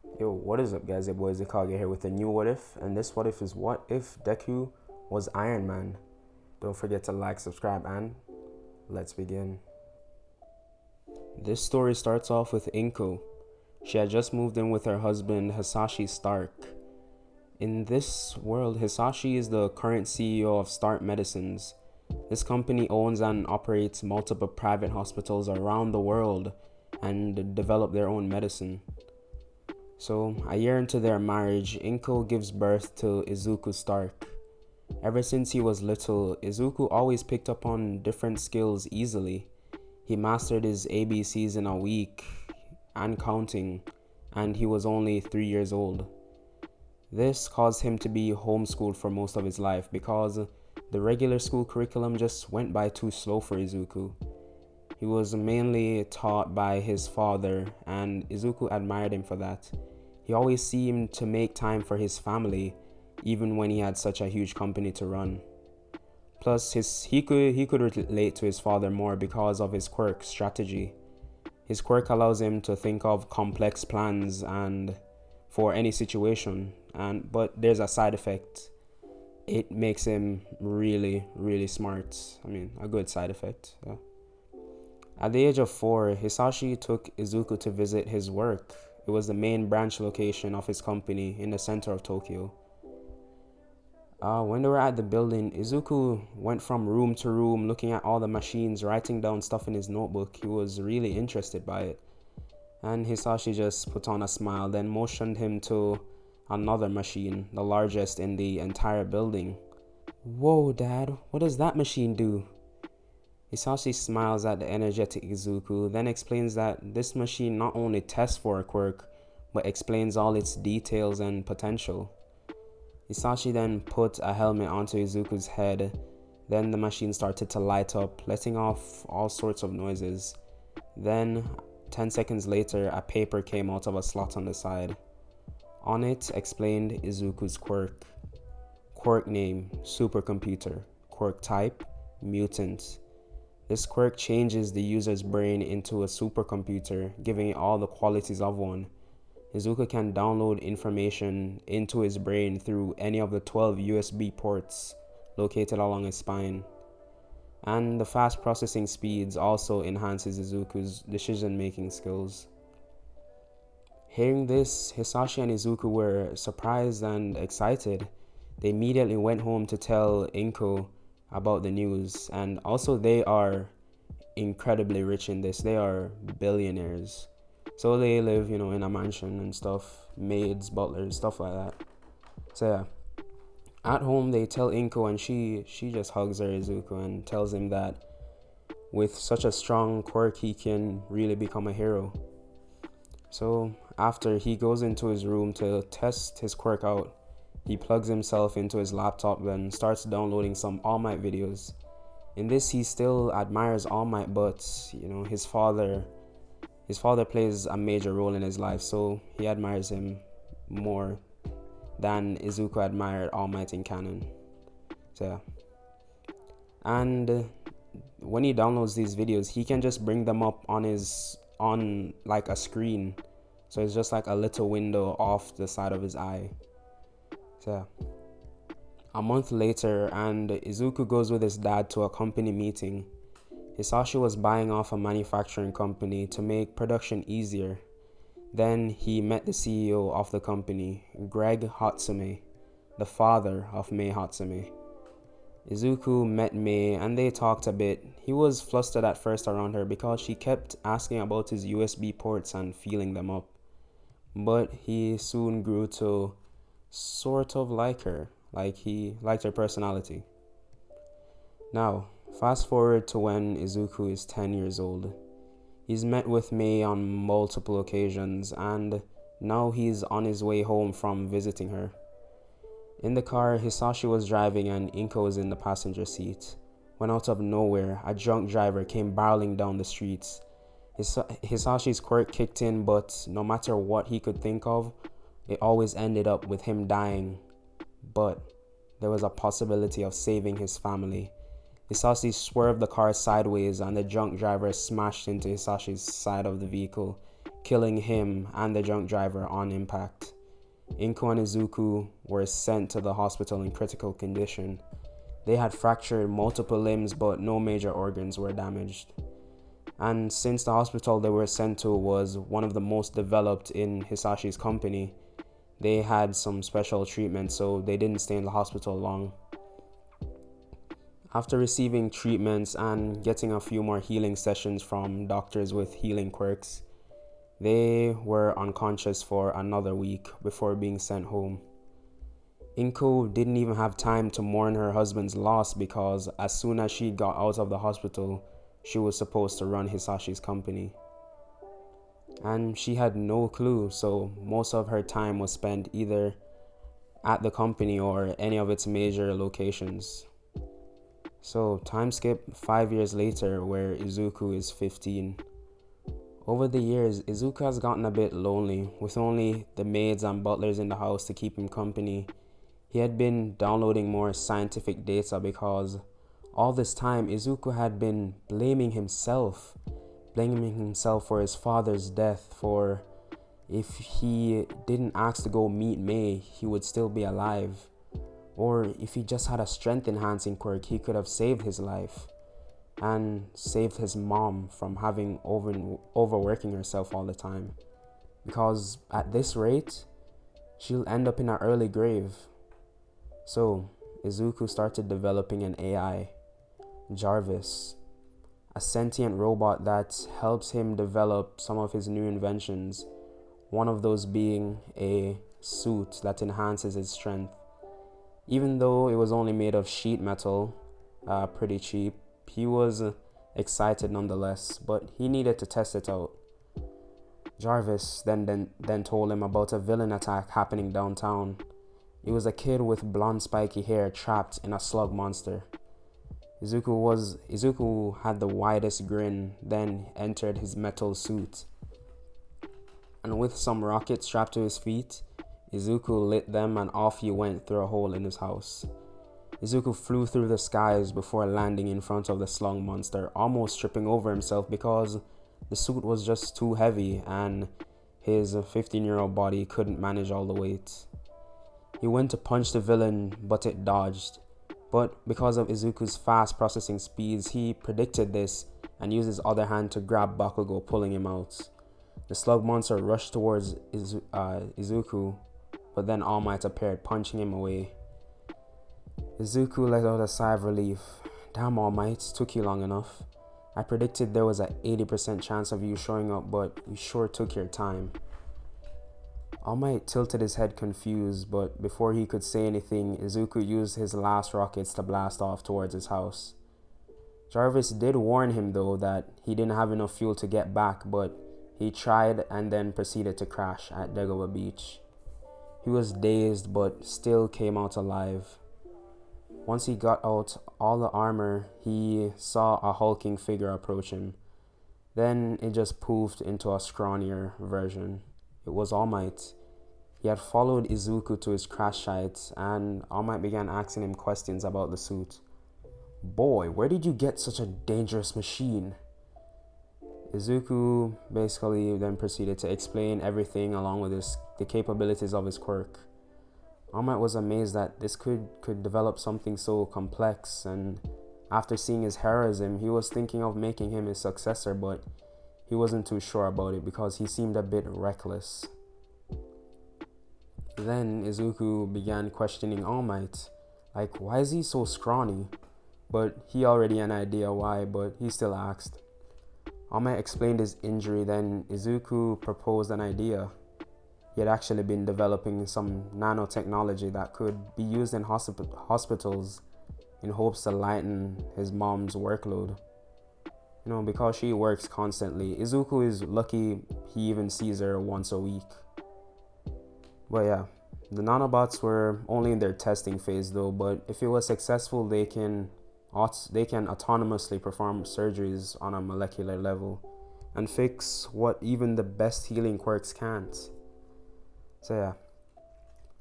Yo, what is up, guys? Your boy IzuKage here with a new what if, and this what if is what if Deku was Iron Man? Don't forget to like, subscribe, and let's begin. This story starts off with Inko. She had just moved in with her husband, Hisashi Stark. In this world, Hisashi is the current CEO of Stark Medicines. This company owns and operates multiple private hospitals around the world and develop their own medicine. So, a year into their marriage, Inko gives birth to Izuku Stark. Ever since he was little, Izuku always picked up on different skills easily. He mastered his ABCs in a week and counting, and he was only 3 years old. This caused him to be homeschooled for most of his life because the regular school curriculum just went by too slow for Izuku. He was mainly taught by his father, and Izuku admired him for that. He always seemed to make time for his family, even when he had such a huge company to run. Plus, he could relate to his father more because of his quirk strategy. His quirk allows him to think of complex plans and for any situation, but there's a side effect. It makes him really, really smart. I mean, a good side effect. Yeah. At the age of 4, Hisashi took Izuku to visit his work. It was the main branch location of his company in the center of Tokyo. When they were at the building, Izuku went from room to room looking at all the machines, writing down stuff in his notebook. He was really interested by it. And Hisashi just put on a smile, then motioned him to another machine, the largest in the entire building. "Whoa, Dad, what does that machine do?" Hisashi smiles at the energetic Izuku, then explains that this machine not only tests for a quirk, but explains all its details and potential. Hisashi then put a helmet onto Izuku's head, then the machine started to light up, letting off all sorts of noises. Then, 10 seconds later, a paper came out of a slot on the side. On it explained Izuku's quirk. Quirk name, supercomputer. Quirk type, mutant. This quirk changes the user's brain into a supercomputer, giving it all the qualities of one. Izuku can download information into his brain through any of the 12 USB ports located along his spine. And the fast processing speeds also enhances Izuku's decision-making skills. Hearing this, Hisashi and Izuku were surprised and excited. They immediately went home to tell Inko about the news, and also they are incredibly rich in this. They are billionaires. So they live, in a mansion and stuff, maids, butlers, stuff like that. So yeah. At home they tell Inko, and she just hugs her Izuku and tells him that with such a strong quirk he can really become a hero. So after he goes into his room to test his quirk out, he plugs himself into his laptop and starts downloading some All Might videos. In this, he still admires All Might, but his father plays a major role in his life, so he admires him more than Izuku admired All Might in canon. So yeah. And when he downloads these videos, he can just bring them up on like a screen. So it's just like a little window off the side of his eye. So a month later, and Izuku goes with his dad to a company meeting. Hisashi was buying off a manufacturing company to make production easier. Then he met the CEO of the company, Greg Hatsume, the father of Mei Hatsume. Izuku met Mei and they talked a bit. He was flustered at first around her because she kept asking about his USB ports and feeling them up. But he soon grew to sort of like her, like he liked her personality. Now, fast forward to when Izuku is 10 years old. He's met with Mei on multiple occasions, and now he's on his way home from visiting her. In the car, Hisashi was driving and Inko was in the passenger seat, when out of nowhere, a drunk driver came barreling down the streets. Hisashi's quirk kicked in, but no matter what he could think of, it always ended up with him dying. But there was a possibility of saving his family. Hisashi swerved the car sideways and the drunk driver smashed into Hisashi's side of the vehicle, killing him and the drunk driver on impact. Inko and Izuku were sent to the hospital in critical condition. They had fractured multiple limbs, but no major organs were damaged. And since the hospital they were sent to was one of the most developed in Hisashi's company, they had some special treatment, so they didn't stay in the hospital long. After receiving treatments and getting a few more healing sessions from doctors with healing quirks, they were unconscious for another week before being sent home. Inko didn't even have time to mourn her husband's loss because as soon as she got out of the hospital, she was supposed to run Hisashi's company. And she had no clue, so most of her time was spent either at the company or any of its major locations. So time skip 5 years later where Izuku is 15. Over the years, Izuku has gotten a bit lonely. With only the maids and butlers in the house to keep him company, he had been downloading more scientific data because all this time Izuku had been blaming himself for his father's death, for if he didn't ask to go meet Mei, he would still be alive. Or if he just had a strength enhancing quirk, he could have saved his life and saved his mom from having overworking herself all the time. Because at this rate, she'll end up in an early grave. So Izuku started developing an AI, Jarvis, a sentient robot that helps him develop some of his new inventions, one of those being a suit that enhances his strength. Even though it was only made of sheet metal, pretty cheap, he was excited nonetheless, but he needed to test it out. Jarvis then told him about a villain attack happening downtown. It was a kid with blonde spiky hair trapped in a slug monster. Izuku had the widest grin, then entered his metal suit. And with some rockets strapped to his feet, Izuku lit them and off he went through a hole in his house. Izuku flew through the skies before landing in front of the slug monster, almost tripping over himself because the suit was just too heavy and his 15-year-old body couldn't manage all the weight. He went to punch the villain, but it dodged. But because of Izuku's fast processing speeds, he predicted this and used his other hand to grab Bakugo, pulling him out. The slug monster rushed towards Izuku, but then All Might appeared, punching him away. Izuku let out a sigh of relief. Damn, All Might, took you long enough. I predicted there was an 80% chance of you showing up, but you sure took your time. All Might tilted his head confused, but before he could say anything, Izuku used his last rockets to blast off towards his house. Jarvis did warn him though that he didn't have enough fuel to get back, but he tried and then proceeded to crash at Dagobah Beach. He was dazed but still came out alive. Once he got out all the armor, he saw a hulking figure approach him. Then it just poofed into a scrawnier version. It was All Might. He had followed Izuku to his crash site, and All Might began asking him questions about the suit. Boy, where did you get such a dangerous machine? Izuku basically then proceeded to explain everything along with the capabilities of his quirk. All Might was amazed that this could develop something so complex, and after seeing his heroism, he was thinking of making him his successor, but he wasn't too sure about it because he seemed a bit reckless. Then Izuku began questioning All Might, like, why is he so scrawny? But he already had an idea why, but he still asked. All Might explained his injury, then Izuku proposed an idea. He had actually been developing some nanotechnology that could be used in hospitals in hopes to lighten his mom's workload. Because she works constantly, Izuku is lucky he even sees her once a week. But yeah, the nanobots were only in their testing phase though, but if it was successful, they can autonomously perform surgeries on a molecular level and fix what even the best healing quirks can't. So yeah,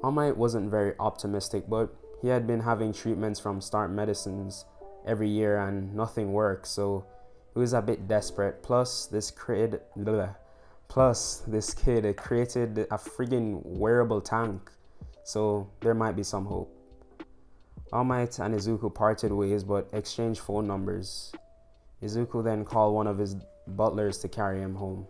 All Might wasn't very optimistic, but he had been having treatments from Start Medicines every year and nothing worked, so he was a bit desperate. Plus, this kid Plus, this kid created a friggin' wearable tank, so there might be some hope. All Might and Izuku parted ways but exchanged phone numbers. Izuku then called one of his butlers to carry him home.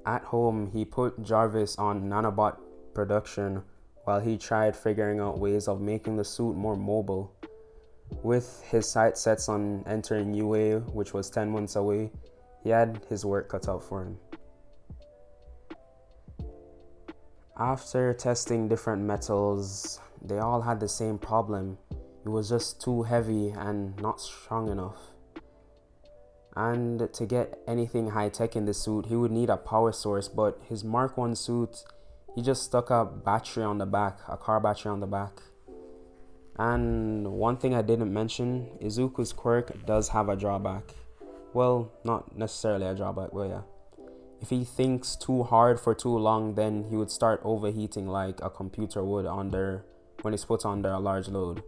At home, he put Jarvis on nanobot production while he tried figuring out ways of making the suit more mobile. With his sights set on entering UA, which was 10 months away, he had his work cut out for him. After testing different metals, they all had the same problem. It was just too heavy and not strong enough. And to get anything high-tech in the suit, he would need a power source, but his Mark 1 suit, he just stuck a battery on the back, a car battery on the back. And one thing I didn't mention, Izuku's quirk does have a drawback. Well, not necessarily a drawback, but yeah. If he thinks too hard for too long, then he would start overheating like a computer would when it's put under a large load.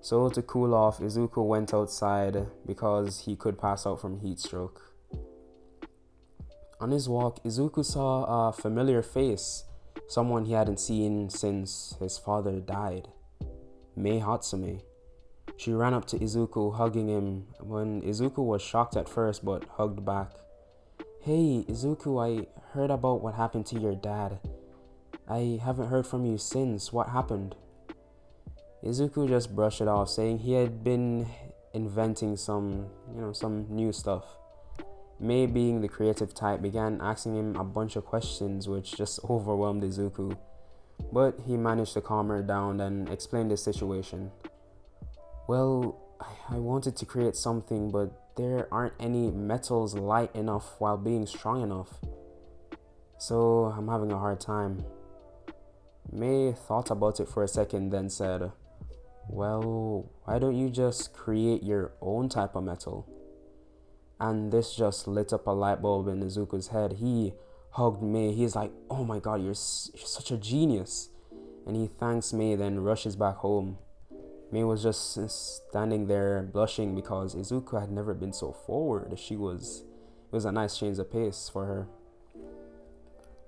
So to cool off, Izuku went outside because he could pass out from heat stroke. On his walk, Izuku saw a familiar face, someone he hadn't seen since his father died. Mei Hatsume. She ran up to Izuku, hugging him, when Izuku was shocked at first but hugged back. Hey, Izuku, I heard about what happened to your dad. I haven't heard from you since. What happened? Izuku just brushed it off, saying he had been inventing some new stuff. Mei, being the creative type, began asking him a bunch of questions which just overwhelmed Izuku. But he managed to calm her down and explain the situation. Well, I wanted to create something, but there aren't any metals light enough while being strong enough. So I'm having a hard time. Mei thought about it for a second, then said, well, why don't you just create your own type of metal? And this just lit up a light bulb in Izuku's head. He hugged Mei. He's like, oh my god, you're such a genius. And he thanks Mei, then rushes back home. Mei was just standing there blushing because Izuku had never been so forward. It was a nice change of pace for her.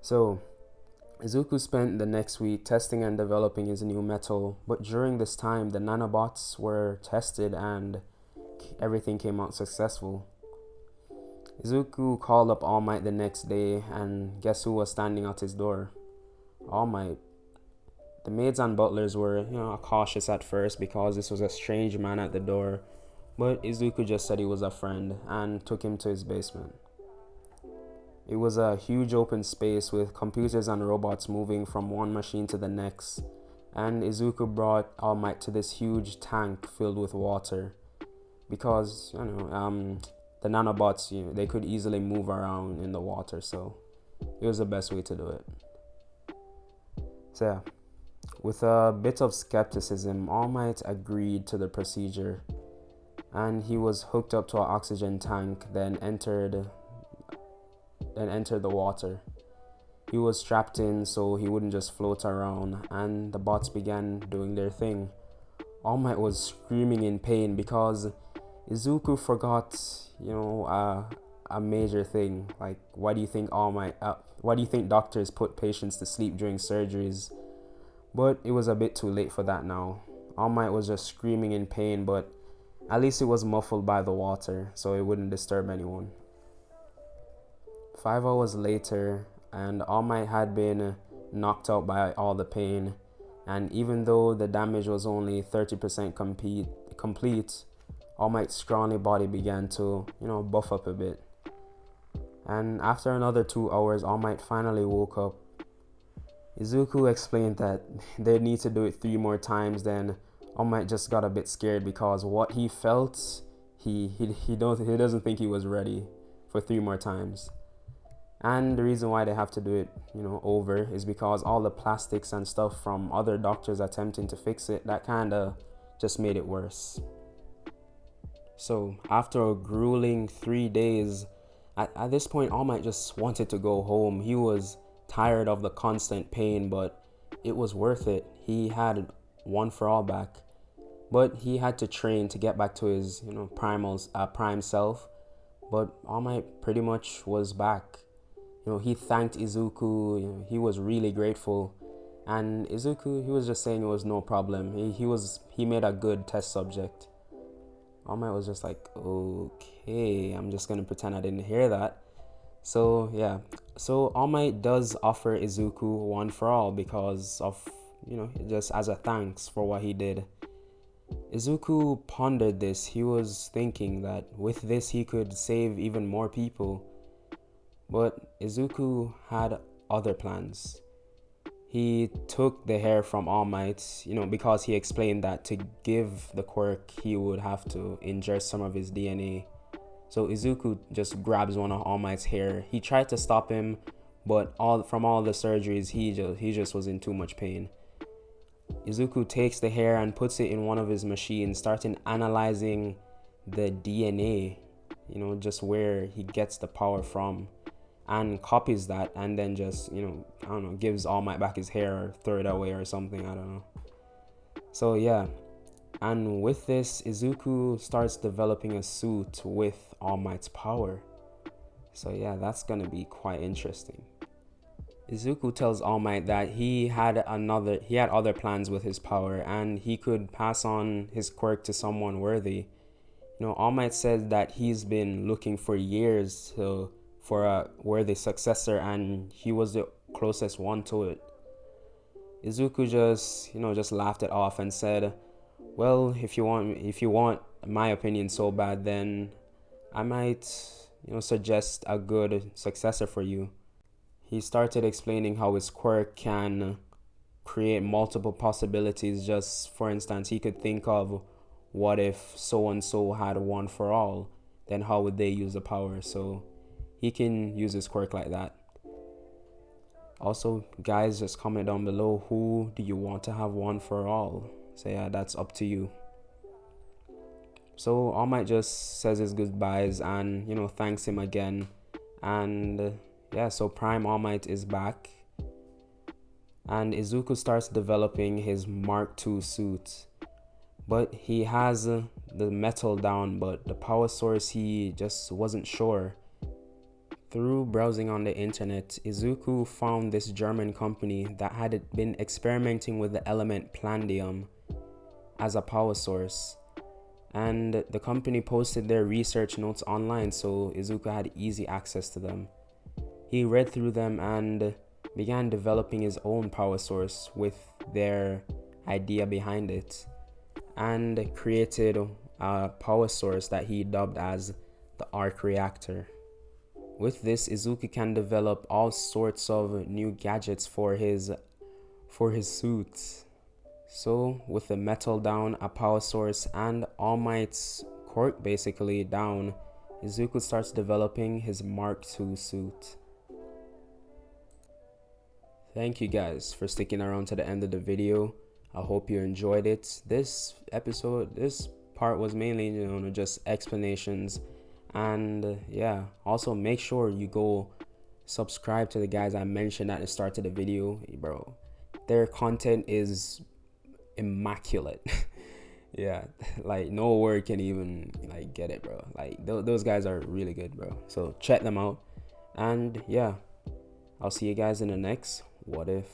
So Izuku spent the next week testing and developing his new metal, but during this time the nanobots were tested and everything came out successful. Izuku called up All Might the next day, and guess who was standing at his door? All Might. The maids and butlers were, cautious at first because this was a strange man at the door, but Izuku just said he was a friend and took him to his basement. It was a huge open space with computers and robots moving from one machine to the next, and Izuku brought All Might to this huge tank filled with water because, the nanobots, they could easily move around in the water, so it was the best way to do it. So yeah, with a bit of skepticism, All Might agreed to the procedure, and he was hooked up to an oxygen tank, then entered the water. He was strapped in so he wouldn't just float around, and the bots began doing their thing. All Might was screaming in pain because Izuku forgot, a major thing. Like, why do you think doctors put patients to sleep during surgeries? But it was a bit too late for that now. All Might was just screaming in pain, but at least it was muffled by the water, so it wouldn't disturb anyone. 5 hours later, and All Might had been knocked out by all the pain, and even though the damage was only 30% complete, All Might's scrawny body began to, buff up a bit. And after another 2 hours, All Might finally woke up. Izuku explained that they'd need to do it 3 more times, then All Might just got a bit scared because what he felt, he doesn't think he was ready for 3 more times. And the reason why they have to do it, over is because all the plastics and stuff from other doctors attempting to fix it, that kind of just made it worse. So after a grueling 3 days, at this point, All Might just wanted to go home. He was tired of the constant pain, but it was worth it. He had One For All back, but he had to train to get back to his, prime self. But All Might pretty much was back. He thanked Izuku. He was really grateful, and Izuku, he was just saying it was no problem. He made a good test subject. All Might was just like, okay, I'm just gonna pretend I didn't hear that. So yeah, so All Might does offer Izuku one for all because of, just as a thanks for what he did. Izuku pondered this. He was thinking that with this he could save even more people. But Izuku had other plans. He took the hair from All Might, because he explained that to give the quirk he would have to ingest some of his DNA. So Izuku just grabs one of All Might's hair. He tried to stop him, but from all the surgeries, he just was in too much pain. Izuku takes the hair and puts it in one of his machines, starting analyzing the DNA, just where he gets the power from, and copies that, and then just, I don't know, gives All Might back his hair or throw it away or something, I don't know. So yeah, and with this, Izuku starts developing a suit with All Might's power. So yeah, that's gonna be quite interesting. Izuku tells All Might that he had other plans with his power, and he could pass on his quirk to someone worthy. All Might says that he's been looking for years for a worthy successor, and he was the closest one to it. Izuku just laughed it off and said, "Well, if you want my opinion so bad, then I might, suggest a good successor for you." He started explaining how his quirk can create multiple possibilities. Just for instance, he could think of, what if so and so had one for all? Then how would they use the power? So he can use his quirk like that. Also, guys, just comment down below, who do you want to have one for all? So yeah, that's up to you. So All Might just says his goodbyes and, thanks him again. And yeah, so Prime All Might is back. And Izuku starts developing his Mark II suit. But he has the metal down, but the power source he just wasn't sure. Through browsing on the internet, Izuku found this German company that had been experimenting with the element palladium as a power source. And the company posted their research notes online, so Izuku had easy access to them. He read through them and began developing his own power source with their idea behind it, and created a power source that he dubbed as the arc reactor. With this, Izuku can develop all sorts of new gadgets for his suits. So with the metal down, a power source, and All Might's quirk basically down, Izuku starts developing his Mark II suit. Thank you guys for sticking around to the end of the video. I hope you enjoyed it. This part was mainly, just explanations. And yeah, also make sure you go subscribe to the guys I mentioned at the start of the video, bro. Their content is immaculate. Yeah, like no word can even get it, bro. Those guys are really good, bro. So check them out. And yeah, I'll see you guys in the next What If.